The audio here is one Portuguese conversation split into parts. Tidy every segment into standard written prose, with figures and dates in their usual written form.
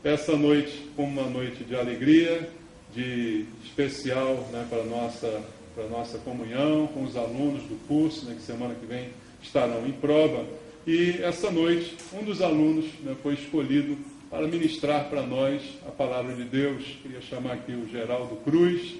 essa noite como uma noite de alegria, de especial, né, para a nossa comunhão com os alunos do curso, né, que semana que vem estarão em prova. E essa noite, um dos alunos, né, foi escolhido para ministrar para nós a palavra de Deus. Queria chamar aqui o Geraldo Cruz,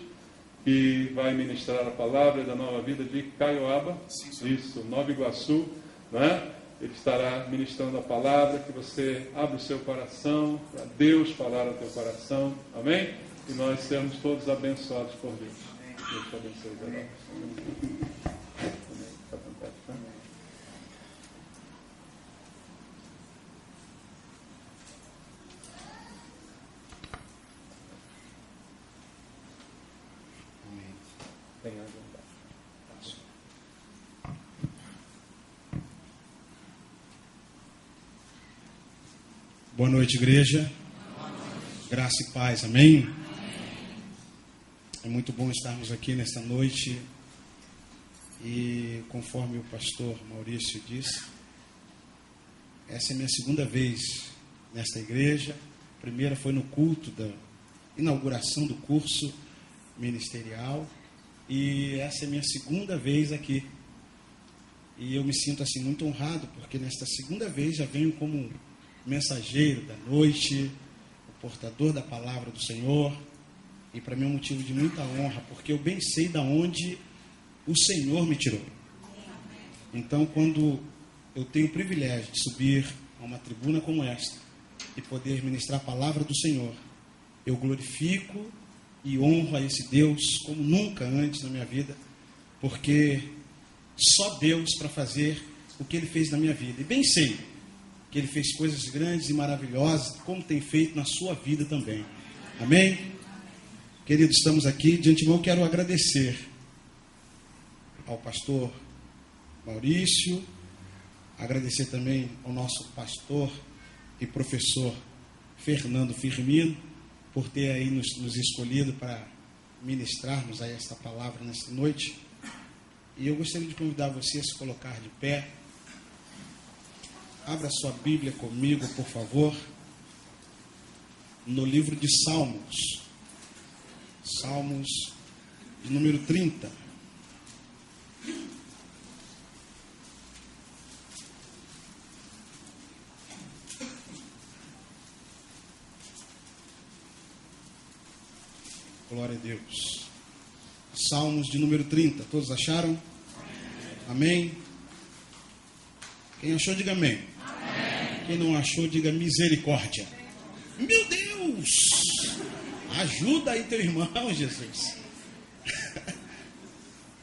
que vai ministrar a palavra da Nova Vida de Caioaba, isso, Nova Iguaçu, né? Ele estará ministrando a palavra, que você abra o seu coração, para Deus falar ao teu coração, amém? E nós sermos todos abençoados por Deus. Deus te abençoe, Geraldo. Amém. Fica à vontade, tá? Tenha vontade. Boa noite, igreja. Graça e paz, amém? É muito bom estarmos aqui nesta noite. E conforme o pastor Maurício disse, essa é a minha segunda vez nesta igreja. A primeira foi no culto da inauguração do curso ministerial. E essa é a minha segunda vez aqui. E eu me sinto assim muito honrado, porque nesta segunda vez já venho como mensageiro da noite, o portador da palavra do Senhor. E para mim é um motivo de muita honra, porque eu bem sei de onde o Senhor me tirou. Então, quando eu tenho o privilégio de subir a uma tribuna como esta e poder ministrar a palavra do Senhor, eu glorifico e honro a esse Deus como nunca antes na minha vida, porque só Deus para fazer o que Ele fez na minha vida. E bem sei que Ele fez coisas grandes e maravilhosas, como tem feito na sua vida também. Amém? Queridos, estamos aqui. De antemão quero agradecer ao pastor Maurício, agradecer também ao nosso pastor e professor Fernando Firmino, por ter aí nos escolhido para ministrarmos aí esta palavra nesta noite. E eu gostaria de convidar você a se colocar de pé. Abra sua Bíblia comigo, por favor, no livro de Salmos. Salmos de número 30. Glória a Deus. Salmos de número 30. Todos acharam? Amém? Quem achou, diga amém. Amém. Quem não achou, diga misericórdia. Meu Deus! Ajuda aí teu irmão, Jesus.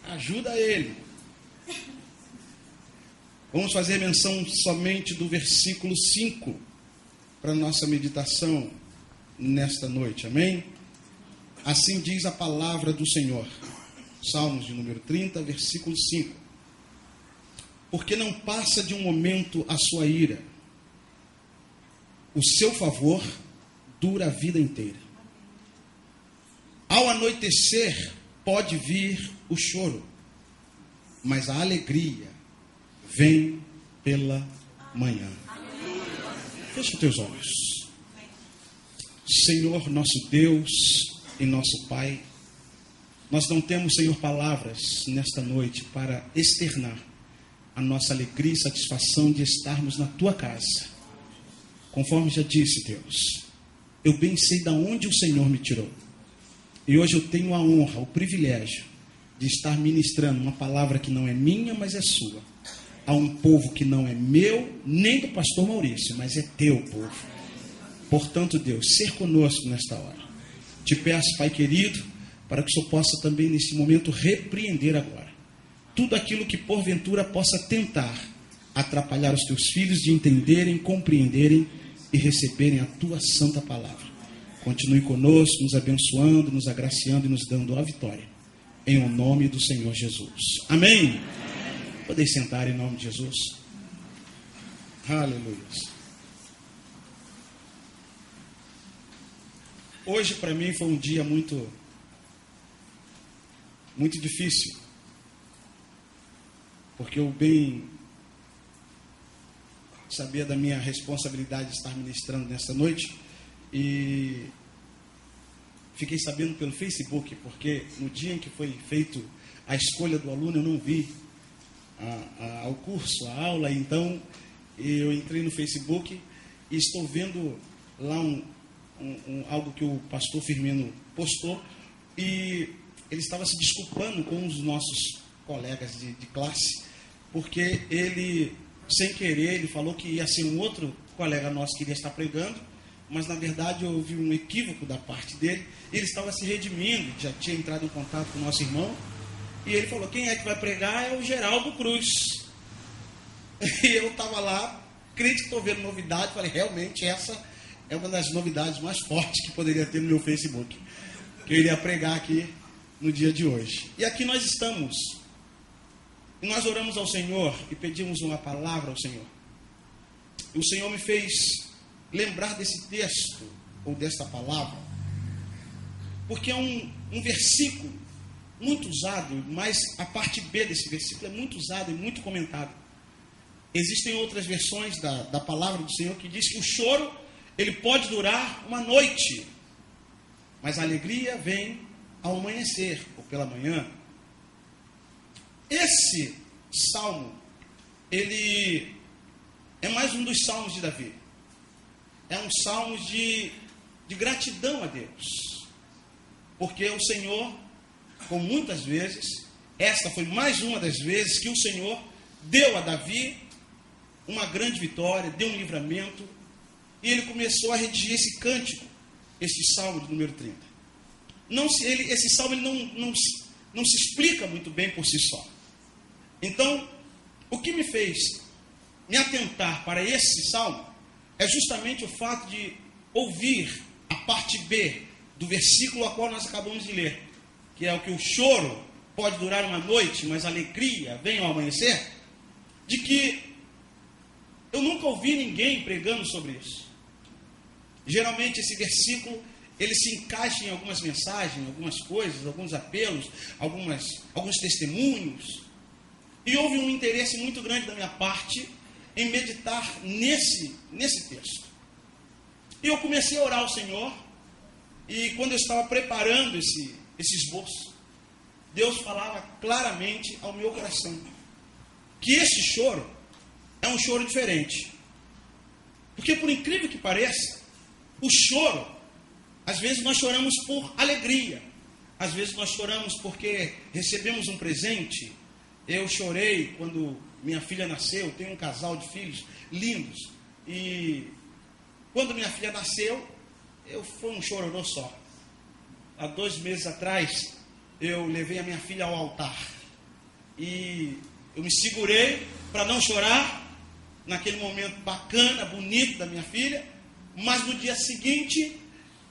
Ajuda ele. Vamos fazer menção somente do versículo 5 para nossa meditação nesta noite. Amém? Assim diz a palavra do Senhor. Salmos de número 30, versículo 5. Porque não passa de um momento a sua ira. O seu favor dura a vida inteira. Ao anoitecer pode vir o choro, mas a alegria vem pela manhã. Fecha teus olhos. Senhor, nosso Deus e nosso Pai, nós não temos, Senhor, palavras nesta noite para externar a nossa alegria e satisfação de estarmos na Tua casa. Conforme já disse, Deus, eu bem sei de onde o Senhor me tirou. E hoje eu tenho a honra, o privilégio de estar ministrando uma palavra que não é minha, mas é sua, a um povo que não é meu, nem do pastor Maurício, mas é teu povo. Portanto, Deus, ser conosco nesta hora. Te peço, Pai querido, para que o Senhor possa também nesse momento repreender agora tudo aquilo que porventura possa tentar atrapalhar os teus filhos de entenderem, compreenderem e receberem a tua santa palavra. Continue conosco, nos abençoando, nos agraciando e nos dando a vitória. Em o nome do Senhor Jesus. Amém? Podeis sentar em nome de Jesus. Aleluia. Hoje para mim foi um dia muito difícil. Porque eu bem sabia da minha responsabilidade de estar ministrando nesta noite. e fiquei sabendo pelo Facebook, porque no dia em que foi feito a escolha do aluno, eu não vi ao curso, a aula, então eu entrei no Facebook e estou vendo lá algo que o pastor Firmino postou, e ele estava se desculpando com os nossos colegas de classe, porque ele, sem querer, ele falou que ia ser um outro colega nosso que iria estar pregando, mas na verdade houve um equívoco da parte dele. Ele estava se redimindo, já tinha entrado em contato com o nosso irmão, e ele falou: quem é que vai pregar? É o Geraldo Cruz. E eu estava lá, crente que estou vendo novidade, falei: realmente essa é uma das novidades mais fortes que poderia ter no meu Facebook, que eu iria pregar aqui no dia de hoje. E aqui nós estamos, e nós oramos ao Senhor e pedimos uma palavra ao Senhor. E o Senhor me fez lembrar desse texto, ou desta palavra, porque é um versículo muito usado, mas a parte B desse versículo é muito usada e muito comentada. Existem outras versões da palavra do Senhor que diz que o choro, ele pode durar uma noite, mas a alegria vem ao amanhecer, ou pela manhã. Esse salmo, ele é mais um dos salmos de Davi. É um salmo de gratidão a Deus, porque o Senhor, como muitas vezes, esta foi mais uma das vezes que o Senhor deu a Davi uma grande vitória, deu um livramento, e ele começou a redigir esse cântico, esse salmo de número 30. Esse salmo ele não se explica muito bem por si só. Então, o que me fez me atentar para esse salmo é justamente o fato de ouvir a parte B do versículo a qual nós acabamos de ler, que é o que o choro pode durar uma noite, mas a alegria vem ao amanhecer, de que eu nunca ouvi ninguém pregando sobre isso. Geralmente esse versículo, ele se encaixa em algumas mensagens, algumas coisas, alguns apelos, alguns testemunhos, e houve um interesse muito grande da minha parte em meditar nesse texto. E eu comecei a orar ao Senhor, e quando eu estava preparando esse esboço, Deus falava claramente ao meu coração que esse choro é um choro diferente. Porque, por incrível que pareça, o choro, às vezes nós choramos por alegria, às vezes nós choramos porque recebemos um presente. Eu chorei quando minha filha nasceu, tenho um casal de filhos lindos, e quando minha filha nasceu, foi um chororô só. Há 2 meses atrás, eu levei a minha filha ao altar, e eu me segurei para não chorar, naquele momento bacana, bonito da minha filha, mas no dia seguinte,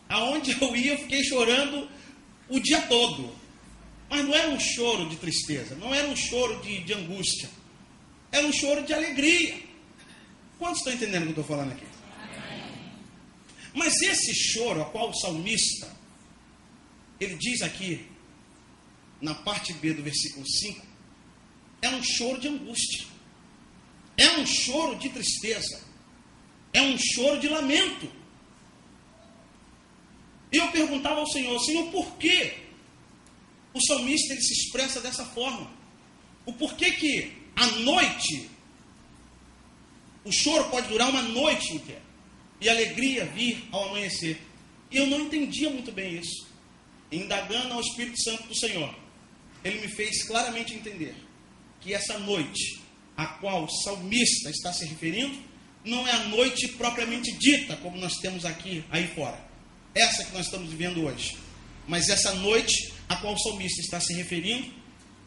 aonde eu ia, eu fiquei chorando o dia todo. Mas não era um choro de tristeza, não era um choro de angústia, era um choro de alegria. Quantos estão entendendo o que eu estou falando aqui? Mas esse choro, a qual o salmista, ele diz aqui, na parte B do versículo 5, é um choro de angústia, é um choro de tristeza, é um choro de lamento. E eu perguntava ao Senhor: Senhor, por que o salmista ele se expressa dessa forma? O porquê que à noite, o choro pode durar uma noite inteira, e a alegria vir ao amanhecer? E eu não entendia muito bem isso. Indagando ao Espírito Santo do Senhor, ele me fez claramente entender que essa noite a qual o salmista está se referindo não é a noite propriamente dita, como nós temos aí fora, essa que nós estamos vivendo hoje, mas essa noite a qual o salmista está se referindo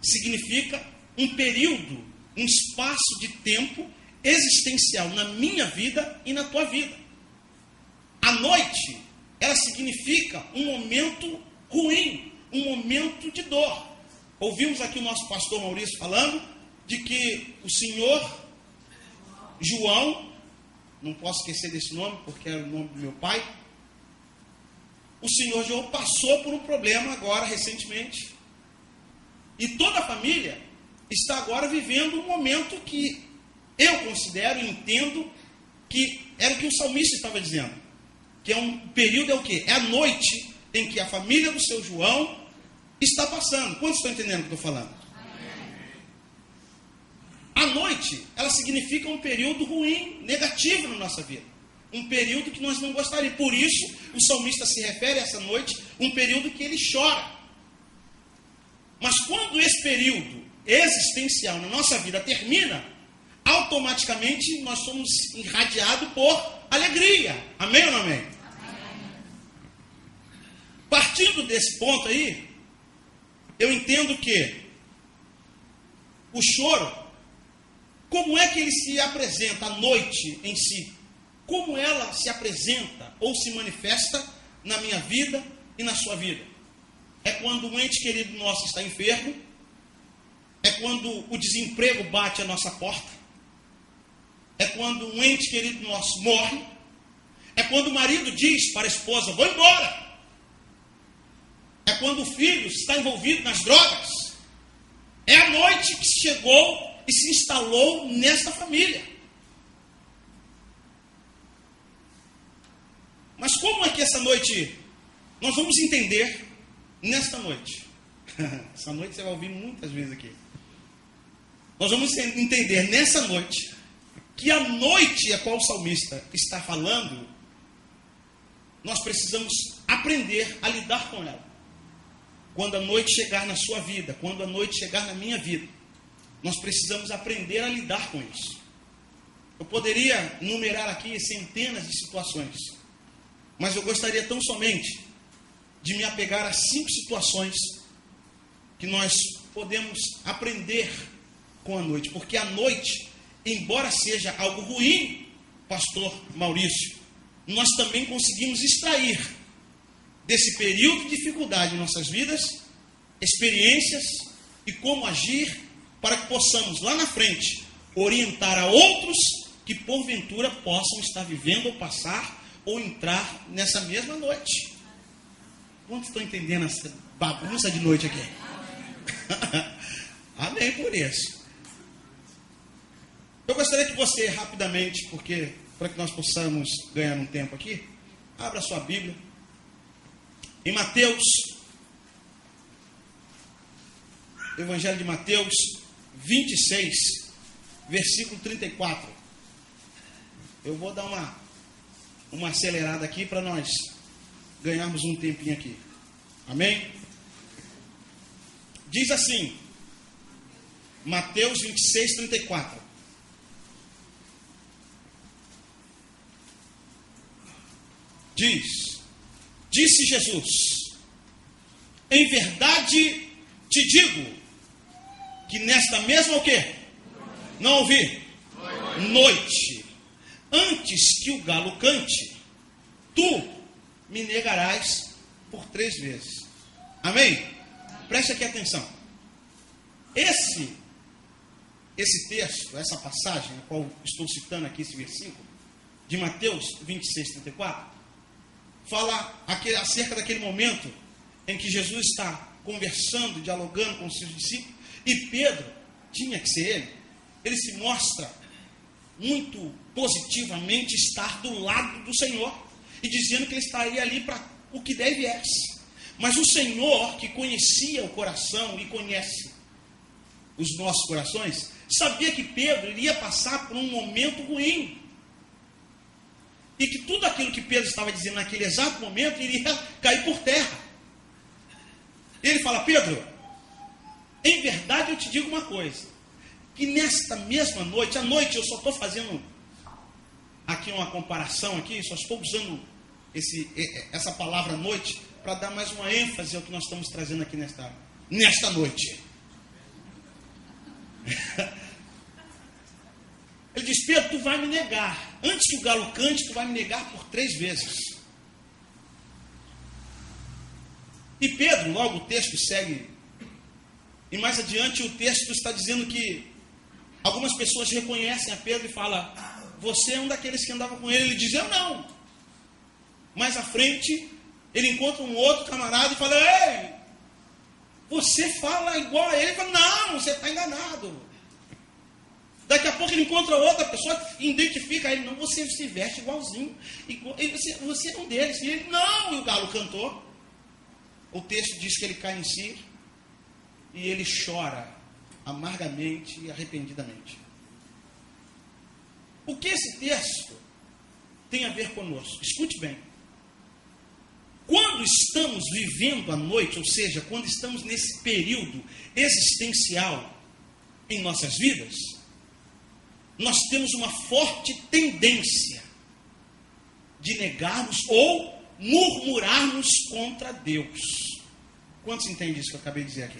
significa um período, um espaço de tempo existencial na minha vida e na tua vida. A noite, ela significa um momento ruim, um momento de dor. Ouvimos aqui o nosso pastor Maurício falando de que o senhor João, não posso esquecer desse nome porque era o nome do meu pai, o senhor João passou por um problema agora recentemente, e toda a família está agora vivendo um momento que eu considero e entendo que era o que o salmista estava dizendo, que é um período, é o quê? É a noite em que a família do seu João está passando. Quantos estão entendendo o que eu estou falando? A noite, ela significa um período ruim, negativo na nossa vida. Um período que nós não gostaríamos. Por isso, o salmista se refere a essa noite, um período que ele chora. Mas quando esse período existencial na nossa vida termina, automaticamente nós somos irradiados por alegria. Amém ou não amém? Partindo desse ponto aí, eu entendo que o choro, como é que ele se apresenta à noite em si? Como ela se apresenta ou se manifesta na minha vida e na sua vida? É quando um ente querido nosso está enfermo, é quando o desemprego bate à nossa porta, é quando um ente querido nosso morre, é quando o marido diz para a esposa, vou embora, é quando o filho está envolvido nas drogas, é a noite que chegou e se instalou nesta família. Mas como é que essa noite, nós vamos entender nesta noite? Essa noite você vai ouvir muitas vezes aqui. Nós vamos entender nessa noite, que a noite a qual o salmista está falando, nós precisamos aprender a lidar com ela. Quando a noite chegar na sua vida, quando a noite chegar na minha vida, nós precisamos aprender a lidar com isso. Eu poderia numerar aqui centenas de situações, mas eu gostaria tão somente de me apegar a 5 situações que nós podemos aprender com a noite. Porque a noite, embora seja algo ruim, pastor Maurício, nós também conseguimos extrair desse período de dificuldade em nossas vidas, experiências e como agir para que possamos lá na frente orientar a outros que porventura possam estar vivendo ou passar ou entrar nessa mesma noite. Quantos estão entendendo essa bagunça de noite aqui? Amém por isso. Eu gostaria que você rapidamente, porque para que nós possamos ganhar um tempo aqui, abra sua Bíblia em Mateus, Evangelho de Mateus 26, versículo 34. Eu vou dar uma acelerada aqui para nós ganharmos um tempinho aqui. Amém? Diz assim, Mateus 26, 34. Disse Jesus, em verdade te digo, que nesta mesma o quê? Não ouvi? Noite, antes que o galo cante, tu me negarás por 3 vezes. Amém? Preste aqui atenção. Esse texto, essa passagem, a qual estou citando aqui, esse versículo, de Mateus 26, 34, fala acerca daquele momento em que Jesus está conversando, dialogando com os seus discípulos, e Pedro, tinha que ser ele se mostra muito positivamente estar do lado do Senhor, e dizendo que ele estaria ali para o que der e viesse. Mas o Senhor, que conhecia o coração e conhece os nossos corações, sabia que Pedro iria passar por um momento ruim. E que tudo aquilo que Pedro estava dizendo naquele exato momento iria cair por terra. Ele fala, Pedro, em verdade eu te digo uma coisa, que nesta mesma noite, à noite eu só estou fazendo aqui uma comparação aqui, só estou usando essa palavra noite para dar mais uma ênfase ao que nós estamos trazendo aqui nesta noite. Ele diz, Pedro, tu vai me negar. Antes que o galo cante, tu vai me negar por 3 vezes. E Pedro, logo o texto segue. E mais adiante o texto está dizendo que algumas pessoas reconhecem a Pedro e falam, você é um daqueles que andava com ele. Ele diz, eu não. Mais à frente, ele encontra um outro camarada e fala, ei, você fala igual a ele. Ele fala, não, você está enganado. Daqui a pouco ele encontra outra pessoa, identifica ele. Não, você se veste igualzinho. Você é um deles. E ele, não, e o galo cantou. O texto diz que ele cai em si e ele chora amargamente e arrependidamente. O que esse texto tem a ver conosco? Escute bem. Quando estamos vivendo a noite, ou seja, quando estamos nesse período existencial em nossas vidas, nós temos uma forte tendência de negarmos ou murmurarmos contra Deus. Quantos entendem isso que eu acabei de dizer aqui?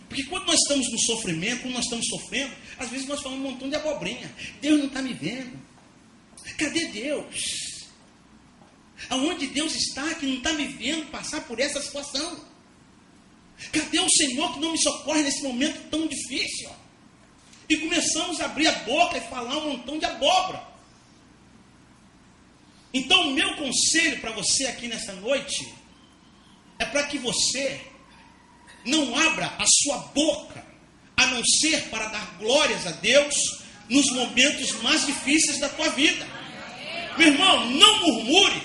Porque quando nós estamos no sofrimento, quando nós estamos sofrendo, às vezes nós falamos um montão de abobrinha. Deus não está me vendo. Cadê Deus? Aonde Deus está que não está me vendo passar por essa situação? Cadê o Senhor que não me socorre nesse momento tão difícil? E começamos a abrir a boca e falar um montão de abóbora. Então o meu conselho para você aqui nessa noite é para que você não abra a sua boca, a não ser para dar glórias a Deus nos momentos mais difíceis da tua vida. Meu irmão, não murmure,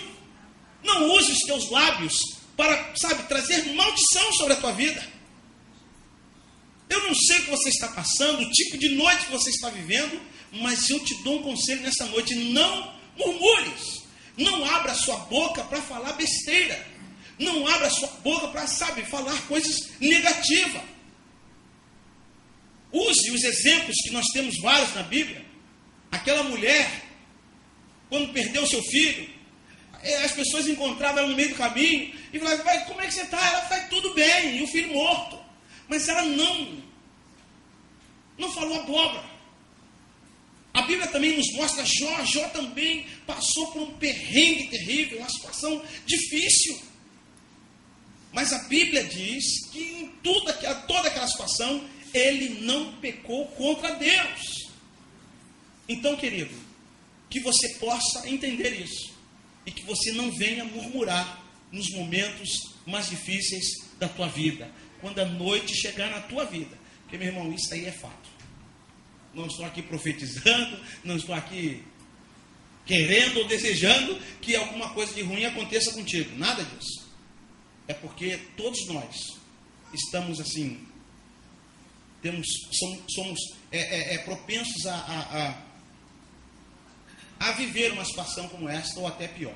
não use os teus lábios para, trazer maldição sobre a tua vida. Eu não sei o que você está passando, o tipo de noite que você está vivendo, mas eu te dou um conselho nessa noite: não murmures, não abra a sua boca para falar besteira, não abra a sua boca para, falar coisas negativas. Use os exemplos que nós temos vários na Bíblia. Aquela mulher, quando perdeu seu filho, as pessoas encontravam ela no meio do caminho e falavam: como é que você está? Ela faz tudo bem, e o filho morto. Mas ela não falou abóbora. A Bíblia também nos mostra Jó também passou por um perrengue terrível, uma situação difícil. Mas a Bíblia diz que em toda aquela situação, ele não pecou contra Deus. Então, querido, que você possa entender isso. E que você não venha murmurar nos momentos mais difíceis da tua vida. Quando a noite chegar na tua vida. Porque, meu irmão, isso aí é fato. Não estou aqui profetizando, não estou aqui querendo ou desejando que alguma coisa de ruim aconteça contigo. Nada disso. É porque todos nós estamos assim, somos propensos a viver uma situação como esta ou até pior.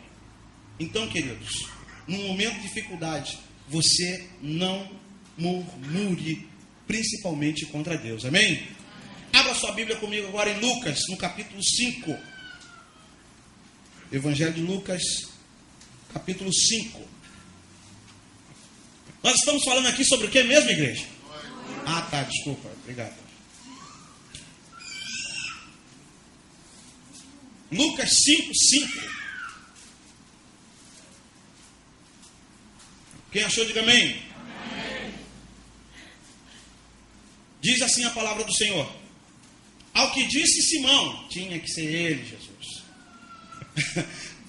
Então, queridos, num momento de dificuldade, você não murmure, principalmente contra Deus. Amém? Abra sua Bíblia comigo agora em Lucas, no capítulo 5. Evangelho de Lucas, capítulo 5. Nós estamos falando aqui sobre o que mesmo, igreja? Ah, tá, desculpa, obrigado. Lucas 5:5. Quem achou, diga amém. Amém. Diz assim a palavra do Senhor: ao que disse Simão, tinha que ser ele, Jesus.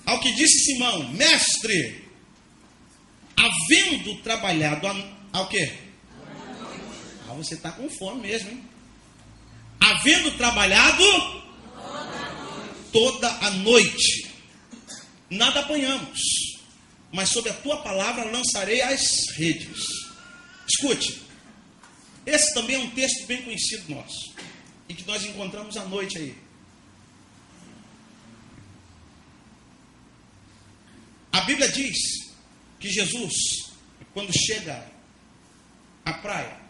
Ao que disse Simão: mestre, havendo trabalhado ao quê? Ah, você está com fome mesmo, hein? Havendo trabalhado toda a noite, nada apanhamos, mas sob a tua palavra lançarei as redes. Escute, esse também é um texto bem conhecido nosso, e que nós encontramos à noite aí. A Bíblia diz que Jesus, quando chega à praia,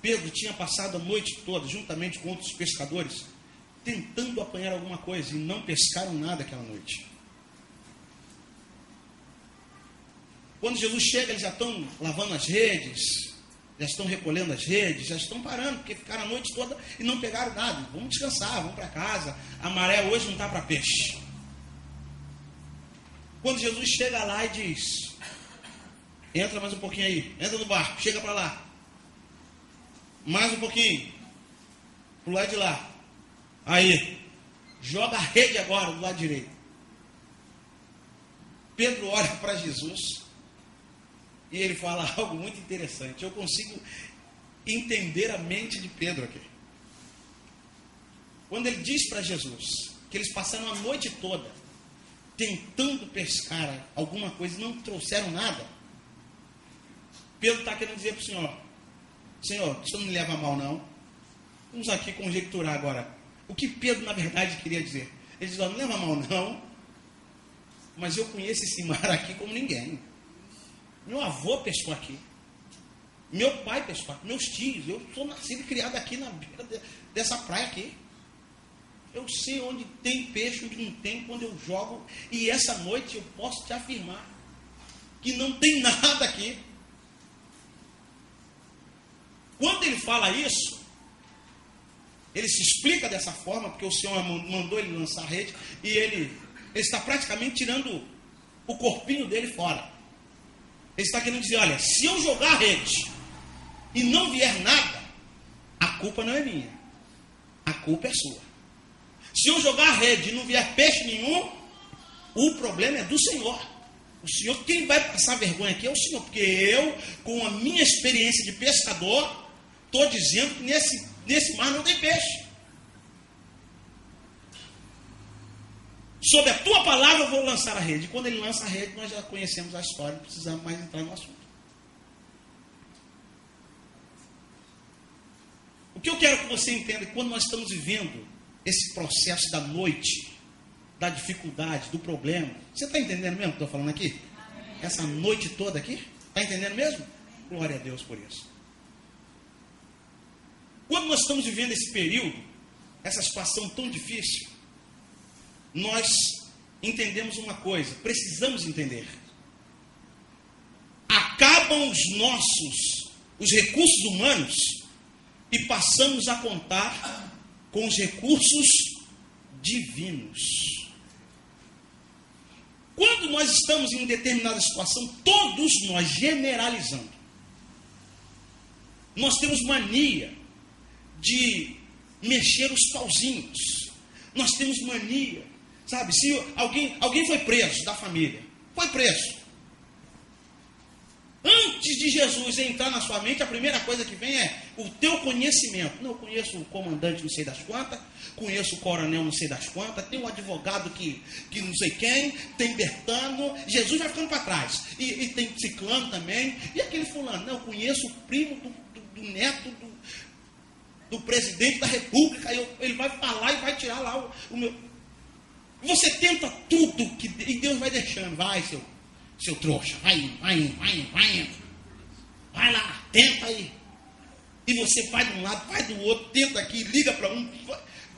Pedro tinha passado a noite toda, juntamente com outros pescadores, tentando apanhar alguma coisa, e não pescaram nada aquela noite. Quando Jesus chega, eles já estão lavando as redes, já estão recolhendo as redes, já estão parando, porque ficaram a noite toda e não pegaram nada. Vamos descansar, vamos para casa, a maré hoje não está para peixe. Quando Jesus chega lá e diz: entra mais um pouquinho aí, entra no barco, chega para lá, mais um pouquinho, pro lado de lá, aí, joga a rede agora do lado direito. Pedro olha para Jesus e ele fala algo muito interessante. Eu consigo entender a mente de Pedro aqui. Quando ele diz para Jesus que eles passaram a noite toda tentando pescar alguma coisa e não trouxeram nada, Pedro está querendo dizer para o Senhor: Senhor, isso não me leva a mal, não. Vamos aqui conjecturar agora o que Pedro na verdade queria dizer. Ele diz: não leva a mal, não, mas eu conheço esse mar aqui como ninguém. Meu avô pescou aqui, meu pai pescou aqui, meus tios, eu sou nascido e criado aqui na beira dessa praia aqui. Eu sei onde tem peixe, onde não tem, quando eu jogo. E essa noite eu posso te afirmar que não tem nada aqui. Quando ele fala isso, ele se explica dessa forma, porque o Senhor mandou ele lançar a rede, e ele está praticamente tirando o corpinho dele fora. Ele está querendo dizer: olha, se eu jogar a rede e não vier nada, a culpa não é minha, a culpa é sua. Se eu jogar a rede e não vier peixe nenhum, o problema é do Senhor. O Senhor, quem vai passar vergonha aqui é o Senhor, porque eu, com a minha experiência de pescador, estou dizendo que nesse mar não tem peixe. Sob a tua palavra eu vou lançar a rede. E quando ele lança a rede, nós já conhecemos a história, não precisamos mais entrar no assunto. O que eu quero que você entenda é que quando nós estamos vivendo esse processo da noite, da dificuldade, do problema, você está entendendo mesmo o que eu estou falando aqui? Essa noite toda aqui? Está entendendo mesmo? Glória a Deus por isso. Quando nós estamos vivendo esse período, essa situação tão difícil, nós entendemos uma coisa, precisamos entender. Acabam os recursos humanos e passamos a contar com os recursos divinos. Quando nós estamos em determinada situação, todos nós, generalizando, nós temos mania de mexer os pauzinhos. Nós temos mania, sabe? Se alguém foi preso da família, foi preso. Antes de Jesus entrar na sua mente, a primeira coisa que vem é o teu conhecimento. Não, eu conheço o comandante não sei das quantas, conheço o coronel não sei das quantas, tem um advogado que não sei quem, tem Bertano, Jesus vai ficando para trás. E tem Ciclano também, e aquele fulano. Não, eu conheço o primo do neto do presidente da república, ele vai falar e vai tirar lá o meu... Você tenta tudo, e Deus vai deixando, vai seu trouxa, vai lá, tenta aí. E você vai de um lado, vai do outro, tenta aqui, liga para um,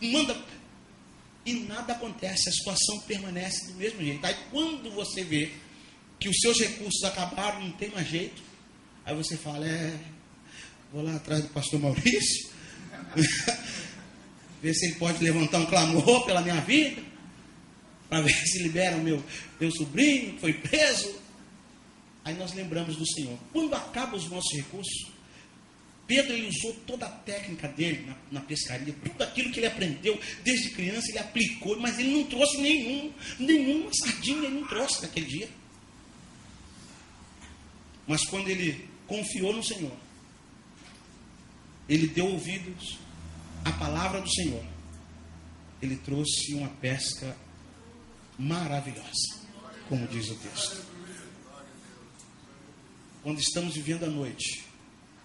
manda, e nada acontece, a situação permanece do mesmo jeito. Aí quando você vê que os seus recursos acabaram, não tem mais jeito, aí você fala: vou lá atrás do pastor Maurício, ver se ele pode levantar um clamor pela minha vida, para ver se libera o meu sobrinho que foi preso. Aí nós lembramos do Senhor. Quando acabam os nossos recursos, Pedro, ele usou toda a técnica dele na pescaria, tudo aquilo que ele aprendeu desde criança, ele aplicou, mas ele não trouxe nenhuma sardinha, ele não trouxe naquele dia. Mas quando ele confiou no Senhor, ele deu ouvidos à palavra do Senhor, ele trouxe uma pesca maravilhosa, como diz o texto. Quando estamos vivendo a noite,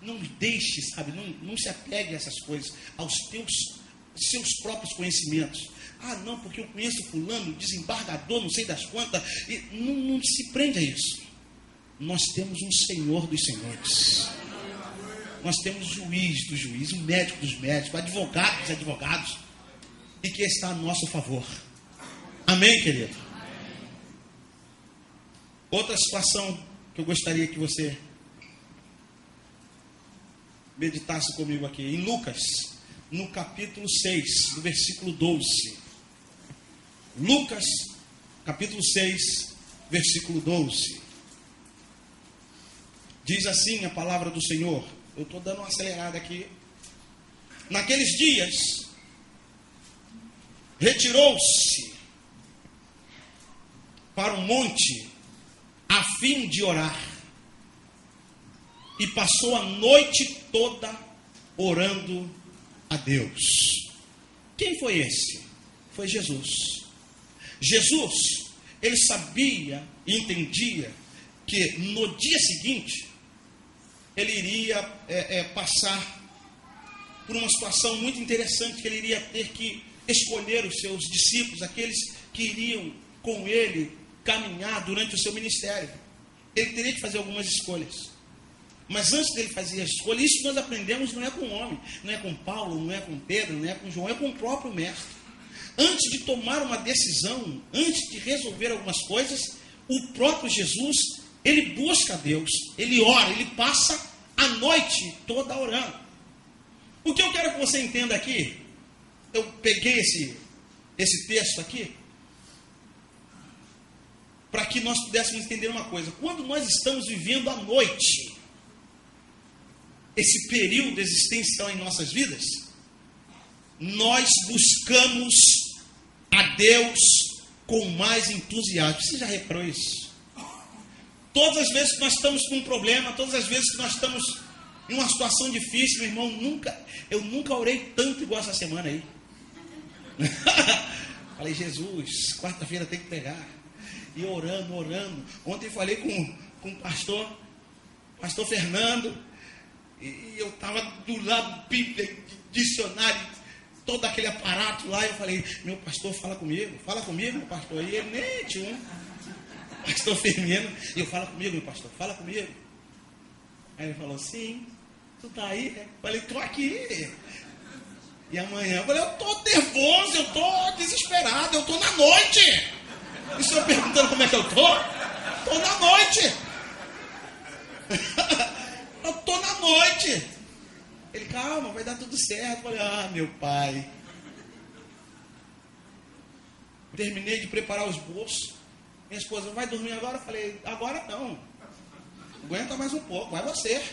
não deixe, sabe, não se apegue a essas coisas, aos seus próprios conhecimentos. Ah, não, porque eu conheço fulano, desembargador, não sei das quantas, e não se prende a isso. Nós temos um Senhor dos senhores, nós temos juiz dos juízes, um médico dos médicos, advogado dos advogados, e que está a nosso favor. Amém, querido? Outra situação que eu gostaria que você meditasse comigo aqui, em Lucas, no capítulo 6, do versículo 12. Lucas, capítulo 6, versículo 12. Diz assim a palavra do Senhor. Eu estou dando uma acelerada aqui. Naqueles dias, retirou-se para um monte a fim de orar, e passou a noite toda orando a Deus. Quem foi esse? Foi Jesus. Jesus, ele sabia e entendia que no dia seguinte, ele iria passar por uma situação muito interessante, que ele iria ter que escolher os seus discípulos, aqueles que iriam com ele caminhar durante o seu ministério. Ele teria que fazer algumas escolhas. Mas antes dele fazer a escolha, isso nós aprendemos não é com o homem, não é com Paulo, não é com Pedro, não é com João, é com o próprio mestre. Antes de tomar uma decisão, antes de resolver algumas coisas, o próprio Jesus, ele busca a Deus, ele ora, ele passa a noite toda orando. O que eu quero que você entenda aqui, eu peguei esse texto aqui, para que nós pudéssemos entender uma coisa. Quando nós estamos vivendo a noite, esse período existencial em nossas vidas, nós buscamos a Deus com mais entusiasmo. Você já reparou isso? Todas as vezes que nós estamos com um problema, todas as vezes que nós estamos em uma situação difícil, meu irmão, eu nunca orei tanto igual essa semana aí. Falei, Jesus, quarta-feira tem que pegar. E orando. Ontem falei com o pastor Fernando, e eu estava do lado Bíblia, dicionário, todo aquele aparato lá. Eu falei, meu pastor, fala comigo, meu pastor. E ele nem tinha um pastor Firmino. E eu, fala comigo, meu pastor, fala comigo. Aí ele falou, sim, tu tá aí? Eu falei, tô aqui. E amanhã, eu falei, eu tô nervoso, eu tô desesperado, eu tô na noite. E o senhor perguntando como é que eu tô? Tô na noite. Eu tô na noite. Ele, calma, vai dar tudo certo. Eu falei, meu pai. Terminei de preparar os bolsos. Minha esposa, vai dormir agora? Eu falei, agora não. Aguenta mais um pouco, vai você.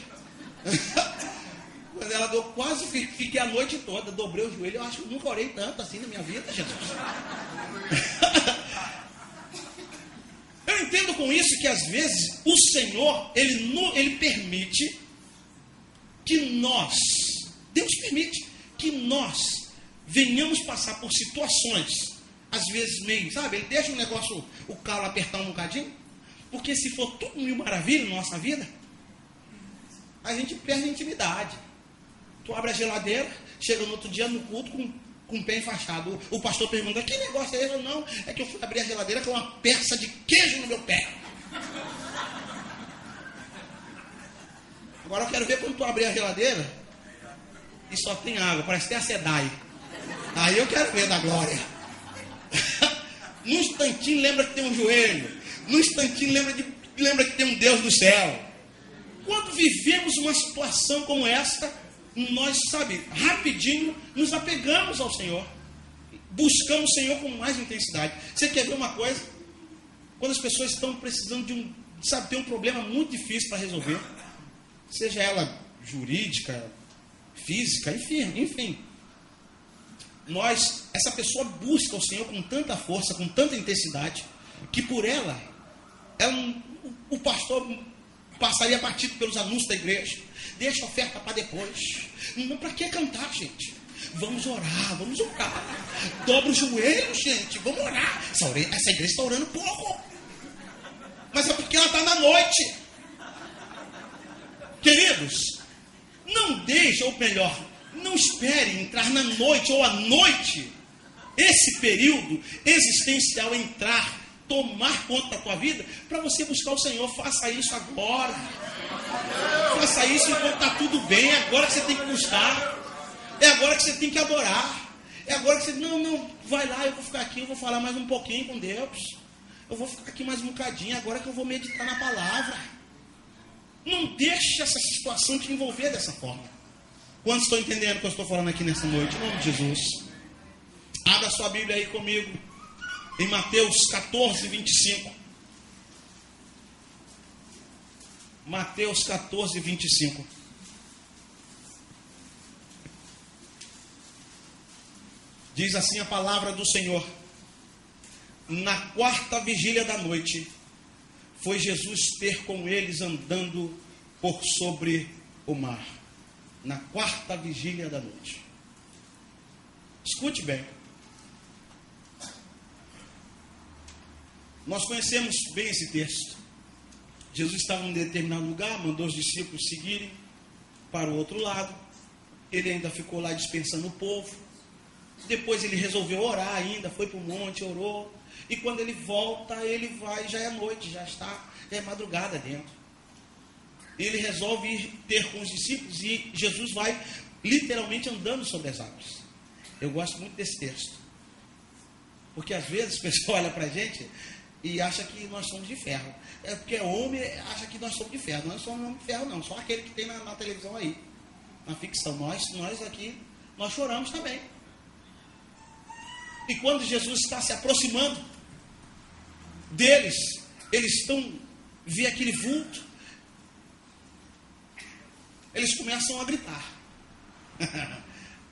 Quando ela deu, quase fiquei a noite toda, dobrei o joelho. Eu acho que nunca orei tanto assim na minha vida, Jesus. Eu entendo com isso que às vezes o Senhor, ele permite que Deus permite que nós venhamos passar por situações, às vezes meio, sabe, ele deixa o negócio, o calo apertar um bocadinho, porque se for tudo mil maravilha na nossa vida, a gente perde a intimidade. Tu abre a geladeira, chega no outro dia no culto com o pé enfaixado. O pastor pergunta, que negócio é esse? Eu, não, é que eu fui abrir a geladeira com uma peça de queijo no meu pé. Agora eu quero ver quando tu abrir a geladeira e só tem água, parece até a SEDAI. Aí eu quero ver da glória. Num instantinho lembra que tem um joelho. Num instantinho lembra que tem um Deus do céu. Quando vivemos uma situação como esta, nós, rapidinho nos apegamos ao Senhor. Buscamos o Senhor com mais intensidade. Você quer ver uma coisa? Quando as pessoas estão precisando ter um problema muito difícil para resolver, seja ela jurídica, física, enfim. Essa pessoa busca o Senhor com tanta força, com tanta intensidade, que por ela, o pastor passaria batido pelos anúncios da igreja. Deixa a oferta para depois. Não, para que cantar, gente? Vamos orar. Dobra o joelho, gente. Vamos orar. Essa igreja está orando pouco. Mas é porque ela está na noite. Queridos, não deixe, ou melhor, não espere entrar na noite ou à noite, esse período existencial tomar conta da tua vida, para você buscar o Senhor. Faça isso agora. Faça isso enquanto está tudo bem. É agora que você tem que buscar. É agora que você tem que adorar. É agora que você, não, vai lá, eu vou ficar aqui, eu vou falar mais um pouquinho com Deus. Eu vou ficar aqui mais um bocadinho, agora que eu vou meditar na palavra. Não deixe essa situação te envolver dessa forma. Quantos estão entendendo o que eu estou falando aqui nessa noite? Em nome de Jesus. Abra sua Bíblia aí comigo. Em Mateus 14, 25. Mateus 14, 25. Diz assim a palavra do Senhor. Na quarta vigília da noite, foi Jesus ter com eles andando por sobre o mar. Na quarta vigília da noite. Escute bem. Nós conhecemos bem esse texto. Jesus estava em um determinado lugar, mandou os discípulos seguirem para o outro lado. Ele ainda ficou lá dispensando o povo. Depois ele resolveu orar ainda, foi para o monte, orou. E quando ele volta, ele vai, já é noite, já é madrugada dentro. Ele resolve ir ter com os discípulos e Jesus vai literalmente andando sobre as águas. Eu gosto muito desse texto. Porque às vezes o pessoal olha para a gente e acha que nós somos de ferro. É porque homem acha que nós somos de ferro. Nós não somos de ferro não, só aquele que tem na televisão aí. Na ficção. Nós aqui, nós choramos também. E quando Jesus está se aproximando deles, eles vê aquele vulto, eles começam a gritar.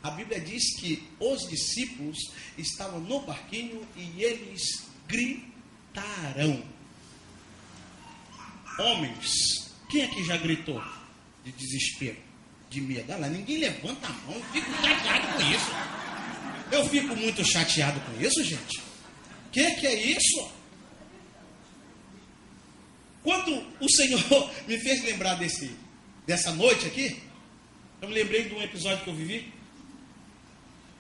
A Bíblia diz que os discípulos estavam no barquinho e eles gritaram. Homens, quem aqui já gritou de desespero, de medo? Olha lá, ninguém levanta a mão, eu fico chateado com isso. Eu fico muito chateado com isso, gente. Que é isso? Quando o Senhor me fez lembrar dessa noite aqui, eu me lembrei de um episódio que eu vivi.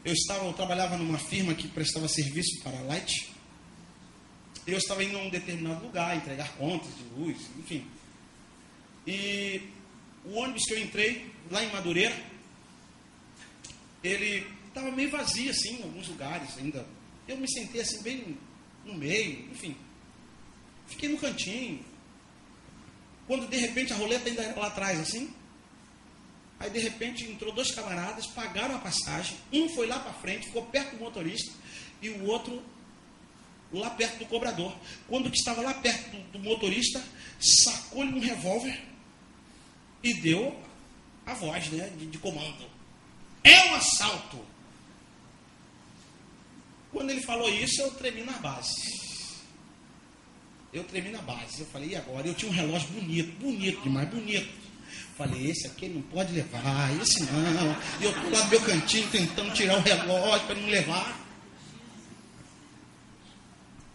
Eu trabalhava numa firma que prestava serviço para a Light. Eu estava indo a um determinado lugar, entregar contas de luz, enfim. E o ônibus que eu entrei, lá em Madureira, ele estava meio vazio, assim, em alguns lugares ainda. Eu me sentei assim, bem no meio, enfim. Fiquei no cantinho. Quando, de repente, a roleta ainda era lá atrás, assim. Aí, de repente, entrou 2 camaradas, pagaram a passagem. Um foi lá para frente, ficou perto do motorista. E o outro lá perto do cobrador. Quando que estava lá perto do motorista, sacou-lhe um revólver e deu a voz, né, de comando. É um assalto. Quando ele falou isso, eu tremi na base. Eu falei, e agora? Eu tinha um relógio bonito demais, bonito. Falei, esse aqui ele não pode levar, esse não. E eu estou lá no meu cantinho tentando tirar o relógio para não levar.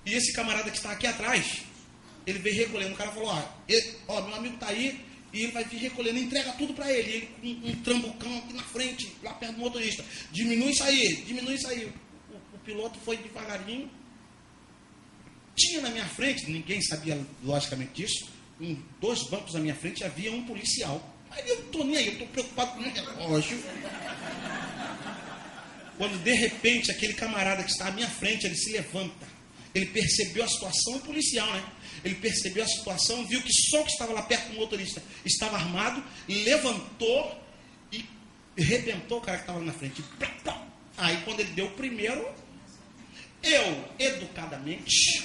E esse camarada que está aqui atrás, ele veio recolhendo. O cara falou, meu amigo está aí e ele vai vir recolhendo, entrega tudo para ele. Ele com um trambucão aqui na frente, lá perto do motorista. Diminui isso aí. O piloto foi devagarinho. Tinha na minha frente, ninguém sabia logicamente disso, 2 bancos na minha frente havia um policial. Aí eu não estou nem aí, eu estou preocupado com o relógio. Quando de repente aquele camarada que está à minha frente, ele se levanta. Ele percebeu a situação, o policial, né? Ele percebeu a situação, viu que só que estava lá perto do motorista estava armado, levantou e arrebentou o cara que estava lá na frente. Aí quando ele deu o primeiro, eu, educadamente,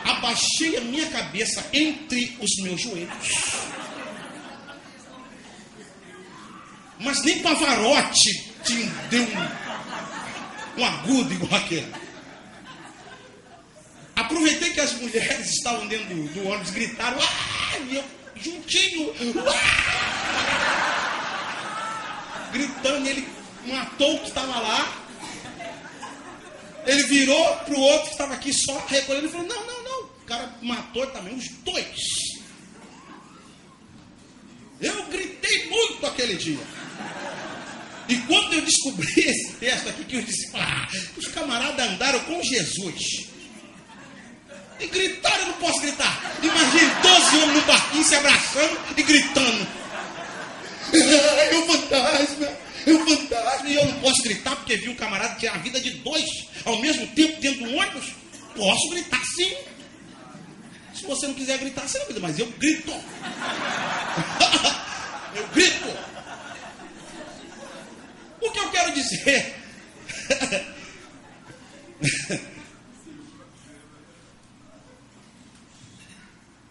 abaixei a minha cabeça entre os meus joelhos. Mas nem Pavarotti deu um agudo igual aquele. Aproveitei que as mulheres estavam dentro do ônibus, gritaram, e eu juntinho, gritando, e ele matou o que estava lá. Ele virou para o outro que estava aqui só recolhendo e falou, não, o cara matou também, os 2. Eu gritei muito aquele dia. E quando eu descobri esse texto aqui, que eu disse, os camaradas andaram com Jesus. E gritaram, eu não posso gritar. Imagine 12 homens no barquinho se abraçando e gritando. É um fantasma. E eu não posso gritar porque vi um camarada tirar a vida de 2 ao mesmo tempo dentro do ônibus. Posso gritar sim. Se você não quiser gritar, você não grita, mas eu grito. Eu grito. O que eu quero dizer?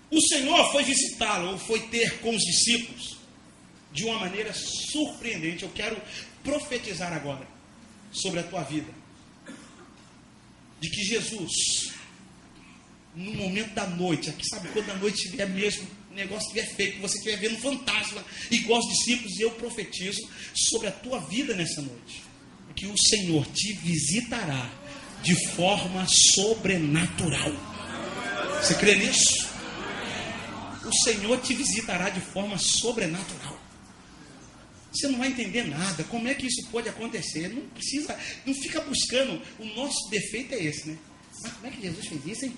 O Senhor foi visitá-lo, ou foi ter com os discípulos, de uma maneira surpreendente. Eu quero profetizar agora sobre a tua vida, de que Jesus, no momento da noite, aqui sabe quando a noite estiver mesmo, o negócio estiver feio, que você estiver vendo um fantasma, igual os discípulos, e eu profetizo sobre a tua vida nessa noite. que o Senhor te visitará de forma sobrenatural. Você crê nisso? O Senhor te visitará de forma sobrenatural. Você não vai entender nada. Como é que isso pode acontecer? Não precisa, não fica buscando. O nosso defeito é esse, né? Mas como é que Jesus fez isso, hein?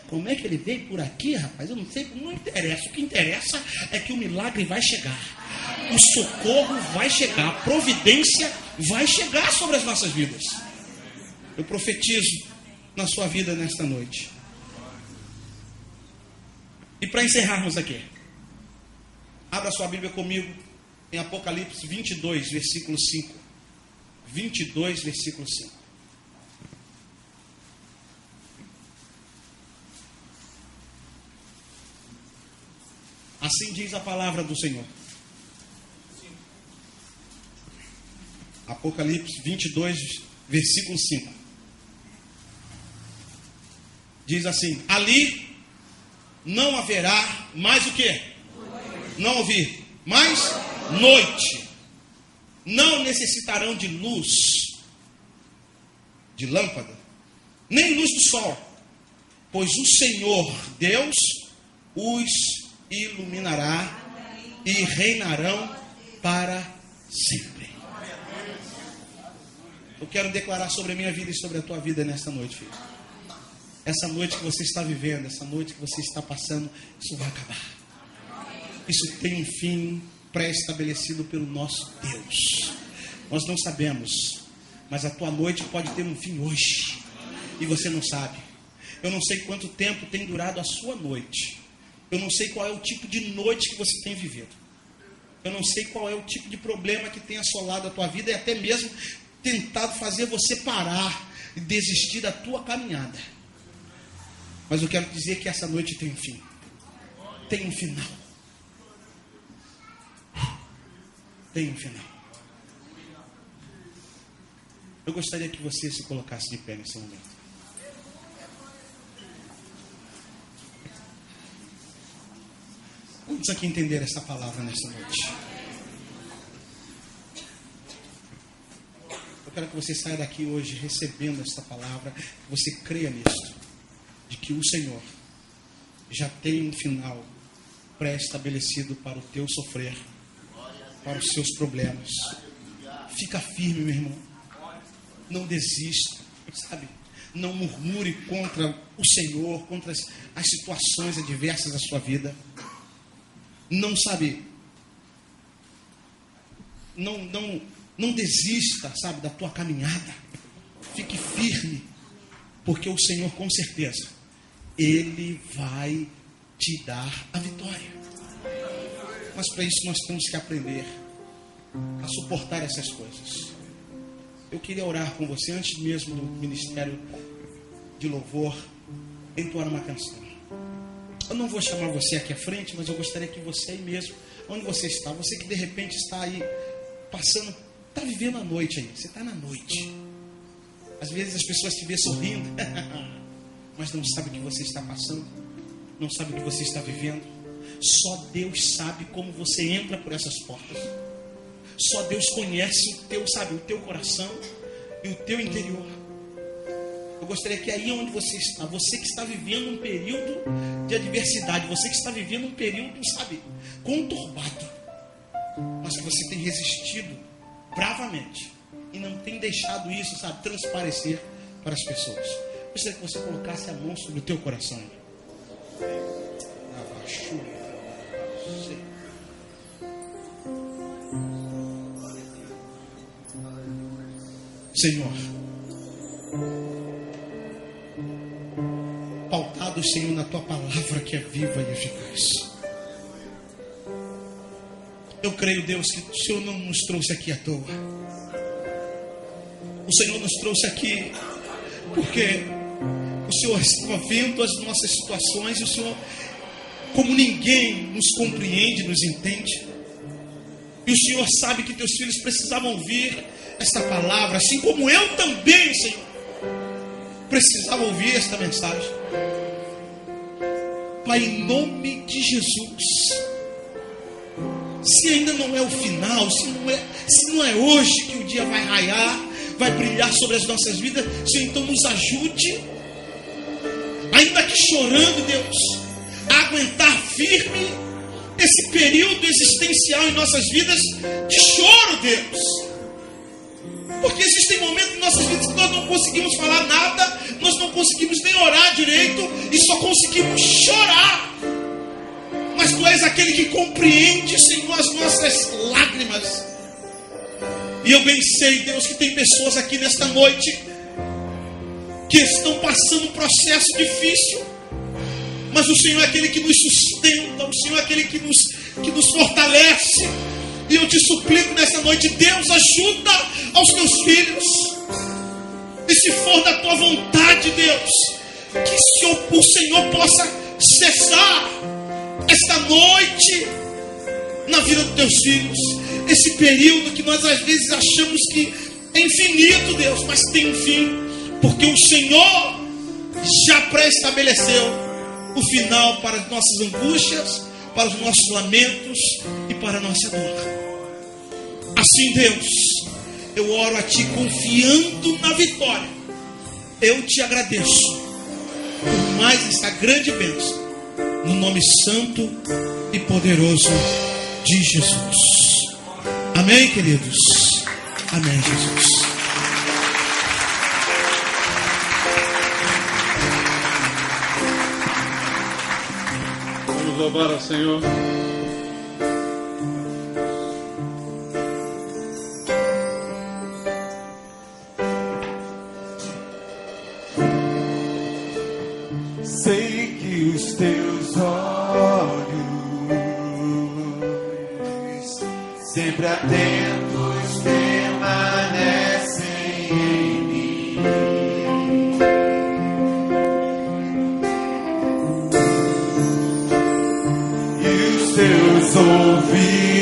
Como é que ele veio por aqui, rapaz? Eu não sei, não interessa. O que interessa é que o milagre vai chegar. O socorro vai chegar. A providência vai chegar sobre as nossas vidas. Eu profetizo na sua vida nesta noite. E para encerrarmos aqui, abra sua Bíblia comigo em Apocalipse 22, versículo 5. 22, versículo 5. Assim diz a palavra do Senhor. Apocalipse 22, versículo 5. Diz assim: ali não haverá mais o quê? Não ouvir. Mais noite. Não necessitarão de luz, de lâmpada, nem luz do sol, pois o Senhor Deus os iluminará e reinarão para sempre. Eu quero declarar sobre a minha vida e sobre a tua vida nesta noite, filho. Essa noite que você está vivendo, essa noite que você está passando, isso vai acabar. Isso tem um fim pré-estabelecido pelo nosso Deus. Nós não sabemos, mas a tua noite pode ter um fim hoje. E você não sabe. Eu não sei quanto tempo tem durado a sua noite. Eu não sei qual é o tipo de noite que você tem vivido. Eu não sei qual é o tipo de problema que tem assolado a tua vida e até mesmo tentado fazer você parar e desistir da tua caminhada. Mas eu quero dizer que essa noite tem um fim. Tem um final. Tem um final. Eu gostaria que você se colocasse de pé nesse momento. Vamos aqui entender essa palavra nessa noite. Eu quero que você saia daqui hoje recebendo esta palavra, que você creia nisso, de que o Senhor já tem um final pré-estabelecido para o teu sofrer, para os seus problemas. Fica firme, meu irmão. Não desista, sabe? Não murmure contra o Senhor, contra as situações adversas da sua vida. Não, sabe? Não desista, sabe, da tua caminhada. Fique firme, porque o Senhor, com certeza, Ele vai te dar a vitória. Mas para isso nós temos que aprender a suportar essas coisas. Eu queria orar com você antes mesmo do ministério de louvor, entoar uma canção. Eu não vou chamar você aqui à frente, mas eu gostaria que você aí mesmo, onde você está, você que de repente está aí passando, está vivendo a noite aí, você está na noite. Às vezes as pessoas te veem sorrindo, mas não sabe o que você está passando, não sabe o que você está vivendo. Só Deus sabe como você entra por essas portas. Só Deus conhece o teu, sabe, o teu coração e o teu interior. Eu gostaria que aí onde você está, você que está vivendo um período de adversidade, você que está vivendo um período, sabe, conturbado, mas que você tem resistido bravamente e não tem deixado isso, sabe, transparecer para as pessoas. Eu gostaria que você colocasse a mão sobre o teu coração. Senhor, pautados, Senhor, na tua palavra que é viva e eficaz. Eu creio, Deus, que o Senhor não nos trouxe aqui à toa. O Senhor nos trouxe aqui porque o Senhor estava vendo as nossas situações e o Senhor, como ninguém nos compreende, nos entende. E o Senhor sabe que teus filhos precisavam ouvir esta palavra, assim como eu também, Senhor, precisava ouvir esta mensagem. Pai, em nome de Jesus, se ainda não é o final, se não é hoje que o dia vai raiar, vai brilhar sobre as nossas vidas. Senhor, então nos ajude, ainda que chorando, Deus, a aguentar firme esse período existencial em nossas vidas de choro, Deus. Porque existem momentos em nossas vidas que nós não conseguimos falar nada, nós não conseguimos nem orar direito e só conseguimos chorar. Mas Tu és aquele que compreende, Senhor, as nossas lágrimas. E eu bem sei, Deus, que tem pessoas aqui nesta noite que estão passando um processo difícil, mas o Senhor é aquele que nos sustenta, o Senhor é aquele que nos fortalece. E eu te suplico nessa noite, Deus, ajuda aos teus filhos. E se for da tua vontade, Deus, que o Senhor possa cessar esta noite na vida dos teus filhos. Esse período que nós às vezes achamos que é infinito, Deus, mas tem um fim, porque o Senhor já pré-estabeleceu o final para as nossas angústias, para os nossos lamentos e para a nossa dor. Assim, Deus, eu oro a Ti confiando na vitória. Eu te agradeço por mais essa grande bênção, no nome santo e poderoso de Jesus. Amém, queridos? Amém, Jesus. Vamos louvar ao Senhor. Sei que os teus olhos sempre atentos permanecem em mim. E os teus ouvidos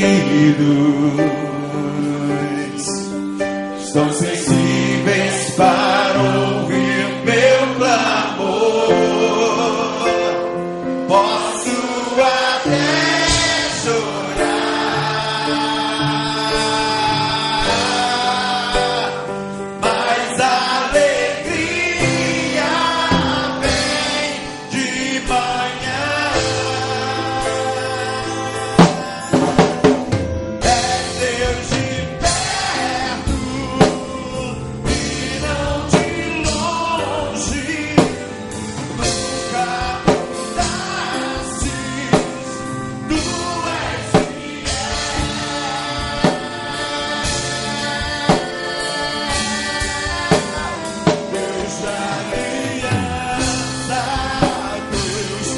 estão sensíveis para ouvir meu clamor. Posso até chorar, mas a alegria vem de manhã. É Deus de perto e não de longe. Nunca mudastes, Tu és fiel. Deus da aliança, Deus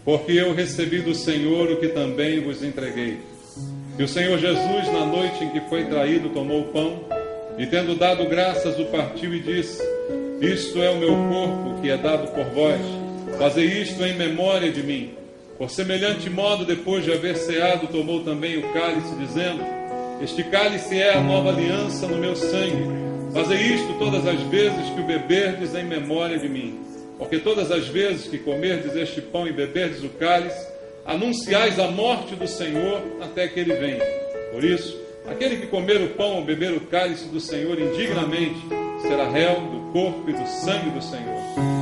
porque eu recebi do Senhor o que também vos entreguei. E o Senhor Jesus, na noite em que foi traído, tomou o pão, e tendo dado graças, o partiu e disse: isto é o meu corpo, que é dado por vós. Fazei isto em memória de mim. Por semelhante modo, depois de haver ceado, tomou também o cálice, dizendo: este cálice é a nova aliança no meu sangue. Fazei isto todas as vezes que o beberdes em memória de mim. Porque todas as vezes que comerdes este pão e beberdes o cálice, anunciais a morte do Senhor até que ele venha. Por isso, aquele que comer o pão ou beber o cálice do Senhor indignamente será réu do corpo e do sangue do Senhor.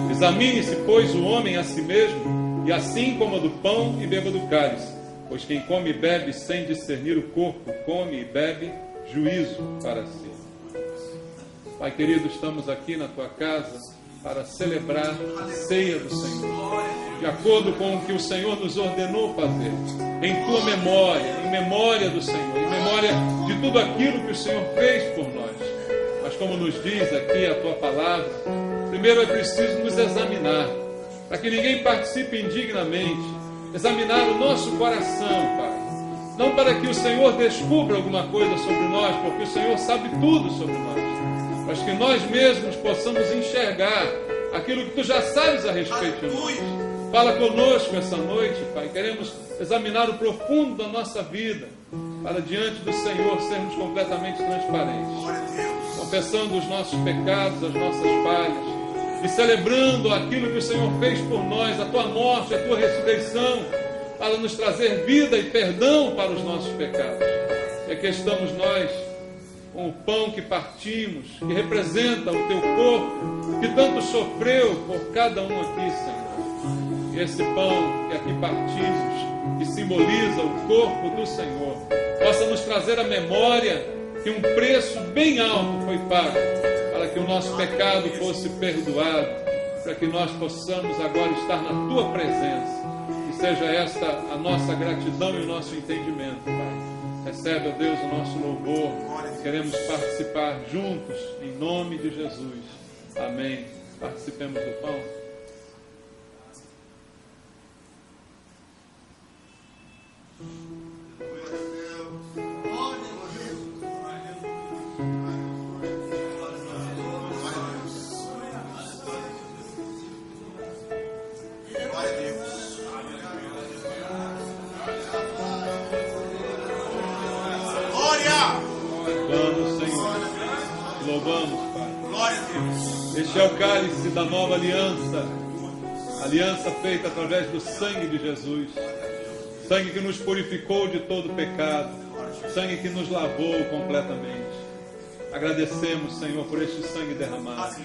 Examine-se, pois, o homem a si mesmo, e assim coma do pão e beba do cálice. Pois quem come e bebe sem discernir o corpo, come e bebe juízo para si. Pai querido, estamos aqui na tua casa para celebrar a ceia do Senhor, de acordo com o que o Senhor nos ordenou fazer, em tua memória, em memória do Senhor, em memória de tudo aquilo que o Senhor fez por nós. Mas como nos diz aqui a tua palavra, primeiro é preciso nos examinar, para que ninguém participe indignamente, examinar o nosso coração, Pai. Não para que o Senhor descubra alguma coisa sobre nós, porque o Senhor sabe tudo sobre nós, mas que nós mesmos possamos enxergar aquilo que tu já sabes a respeito de nós. Fala conosco essa noite, Pai. Queremos examinar o profundo da nossa vida, para diante do Senhor sermos completamente transparentes, confessando os nossos pecados, as nossas falhas, e celebrando aquilo que o Senhor fez por nós, a tua morte, a tua ressurreição, para nos trazer vida e perdão para os nossos pecados. E aqui estamos nós, com o pão que partimos, que representa o teu corpo, que tanto sofreu por cada um aqui, Senhor. E esse pão que aqui partimos, que simboliza o corpo do Senhor, possa nos trazer a memória que um preço bem alto foi pago, para que o nosso pecado fosse perdoado, para que nós possamos agora estar na tua presença. Que seja esta a nossa gratidão e o nosso entendimento, Pai. Recebe, ó Deus, o nosso louvor. Queremos participar juntos, em nome de Jesus. Amém. Participemos do pão. Este é o cálice da nova aliança, aliança feita através do sangue de Jesus, sangue que nos purificou de todo pecado, sangue que nos lavou completamente. Agradecemos, Senhor, por este sangue derramado.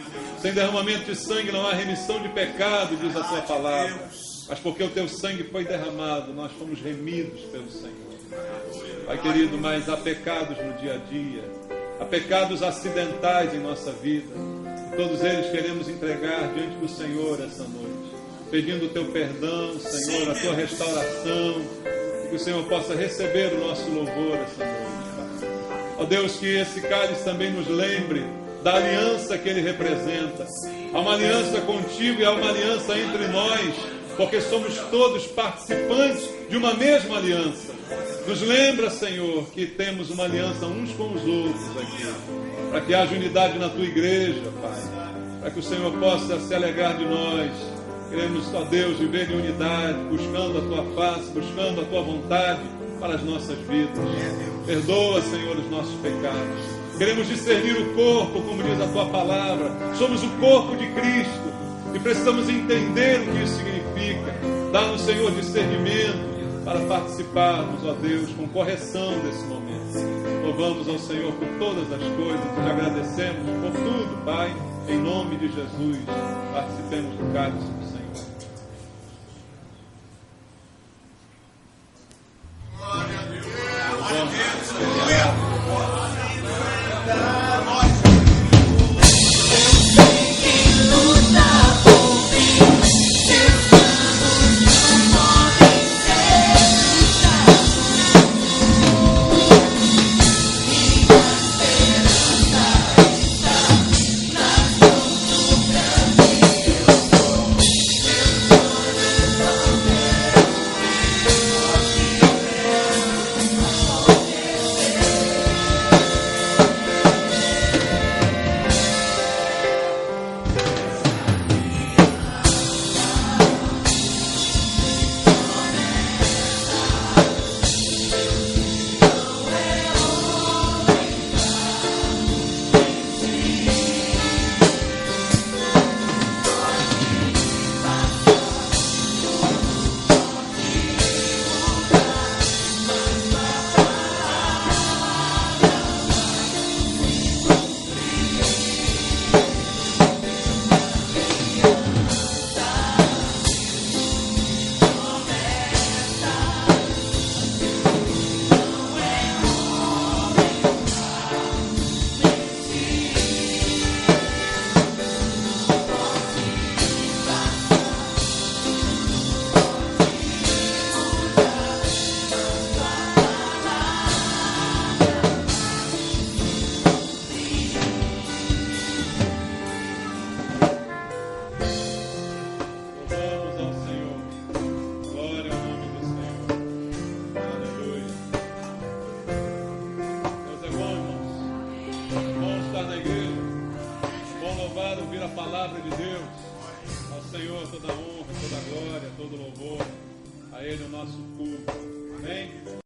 Sem derramamento de sangue não há remissão de pecado, diz a tua palavra, mas porque o teu sangue foi derramado, nós fomos remidos pelo Senhor. Pai querido, mas há pecados no dia a dia, há pecados acidentais em nossa vida. Todos eles queremos entregar diante do Senhor essa noite, pedindo o teu perdão, Senhor, a tua restauração, e que o Senhor possa receber o nosso louvor essa noite, Pai. Ó Deus, que esse cálice também nos lembre da aliança que ele representa. Há uma aliança contigo e há uma aliança entre nós, porque somos todos participantes de uma mesma aliança. Nos lembra, Senhor, que temos uma aliança uns com os outros aqui, para que haja unidade na tua igreja, Pai, para que o Senhor possa se alegrar de nós. Queremos, ó Deus, viver em unidade, buscando a tua face, buscando a tua vontade para as nossas vidas. Perdoa, Senhor, os nossos pecados. Queremos discernir o corpo, como diz a tua palavra. Somos o corpo de Cristo e precisamos entender o que isso significa. Dá-nos, Senhor, discernimento para participarmos, ó Deus, com correção desse momento. Louvamos ao Senhor por todas as coisas, te agradecemos por tudo, Pai, em nome de Jesus. Participemos do cálice do Senhor. Glória a Deus. para ouvir a palavra de Deus. Ao Senhor toda a honra, toda a glória, todo o louvor. A Ele o nosso culto. Amém?